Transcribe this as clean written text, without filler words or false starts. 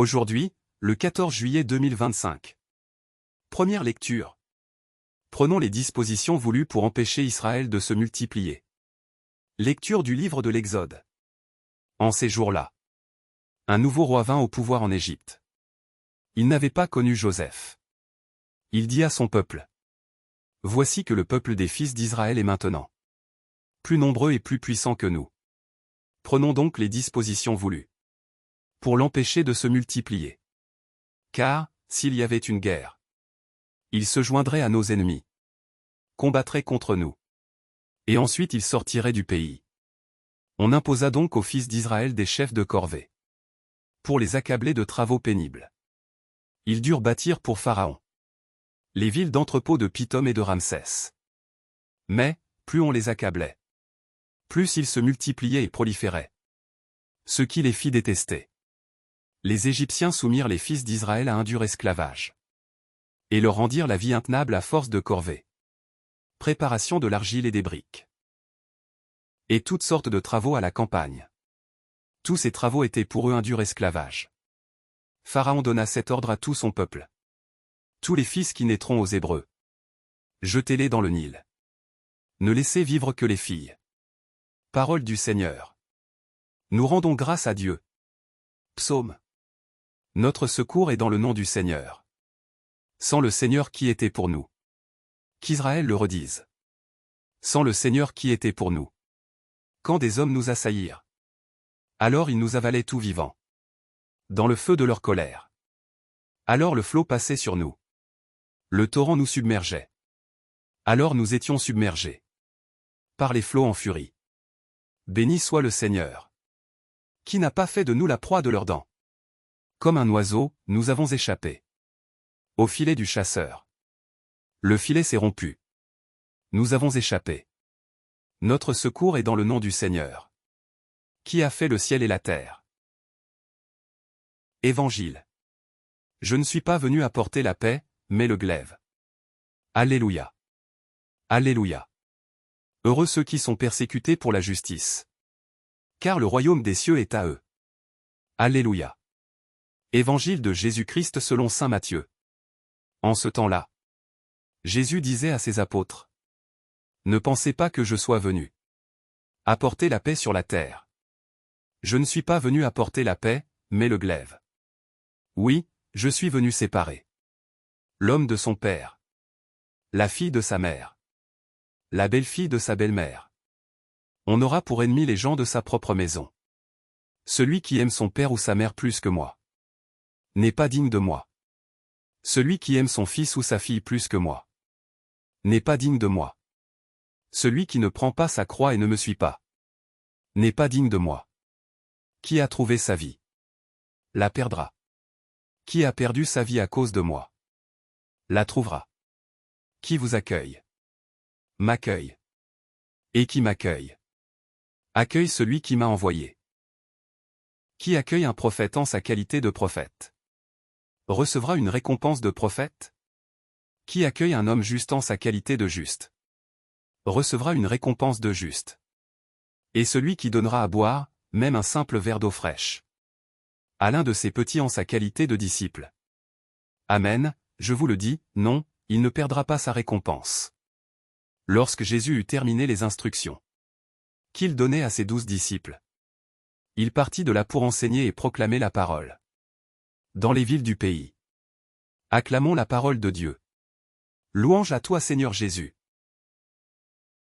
Aujourd'hui, le 14 juillet 2025. Première lecture. Prenons les dispositions voulues pour empêcher Israël de se multiplier. Lecture du livre de l'Exode. En ces jours-là, un nouveau roi vint au pouvoir en Égypte. Il n'avait pas connu Joseph. Il dit à son peuple: Voici que le peuple des fils d'Israël est maintenant plus nombreux et plus puissant que nous. Prenons donc les dispositions voulues pour l'empêcher de se multiplier. Car, s'il y avait une guerre, il se joindrait à nos ennemis, combattrait contre nous, et ensuite il sortirait du pays. On imposa donc aux fils d'Israël des chefs de corvée, pour les accabler de travaux pénibles. Ils durent bâtir pour Pharaon les villes d'entrepôts de Pithom et de Ramsès. Mais, plus on les accablait, plus ils se multipliaient et proliféraient, ce qui les fit détester. Les Égyptiens soumirent les fils d'Israël à un dur esclavage, et leur rendirent la vie intenable à force de corvées, préparation de l'argile et des briques, et toutes sortes de travaux à la campagne. Tous ces travaux étaient pour eux un dur esclavage. Pharaon donna cet ordre à tout son peuple: tous les fils qui naîtront aux Hébreux, jetez-les dans le Nil. Ne laissez vivre que les filles. Parole du Seigneur. Nous rendons grâce à Dieu. Psaume. Notre secours est dans le nom du Seigneur. Sans le Seigneur qui était pour nous. Qu'Israël le redise. Sans le Seigneur qui était pour nous. Quand des hommes nous assaillirent, alors ils nous avalaient tout vivants, dans le feu de leur colère. Alors le flot passait sur nous. Le torrent nous submergeait. Alors nous étions submergés par les flots en furie. Béni soit le Seigneur, qui n'a pas fait de nous la proie de leurs dents. Comme un oiseau, nous avons échappé au filet du chasseur. Le filet s'est rompu. Nous avons échappé. Notre secours est dans le nom du Seigneur, qui a fait le ciel et la terre. Évangile. Je ne suis pas venu apporter la paix, mais le glaive. Alléluia. Alléluia. Heureux ceux qui sont persécutés pour la justice, car le royaume des cieux est à eux. Alléluia. Évangile de Jésus-Christ selon saint Matthieu. En ce temps-là, Jésus disait à ses apôtres: Ne pensez pas que je sois venu apporter la paix sur la terre. Je ne suis pas venu apporter la paix, mais le glaive. Oui, je suis venu séparer l'homme de son père, la fille de sa mère, la belle-fille de sa belle-mère. On aura pour ennemi les gens de sa propre maison. Celui qui aime son père ou sa mère plus que moi n'est pas digne de moi. Celui qui aime son fils ou sa fille plus que moi n'est pas digne de moi. Celui qui ne prend pas sa croix et ne me suit pas n'est pas digne de moi. Qui a trouvé sa vie la perdra. Qui a perdu sa vie à cause de moi la trouvera. Qui vous accueille m'accueille. Et qui m'accueille accueille celui qui m'a envoyé. Qui accueille un prophète en sa qualité de prophète recevra une récompense de prophète. Qui accueille un homme juste en sa qualité de juste recevra une récompense de juste. Et celui qui donnera à boire, même un simple verre d'eau fraîche, à l'un de ses petits en sa qualité de disciple. Amen, je vous le dis, non, il ne perdra pas sa récompense. Lorsque Jésus eut terminé les instructions qu'il donnait à ses 12 disciples, il partit de là pour enseigner et proclamer la parole dans les villes du pays. Acclamons la parole de Dieu. Louange à toi Seigneur Jésus.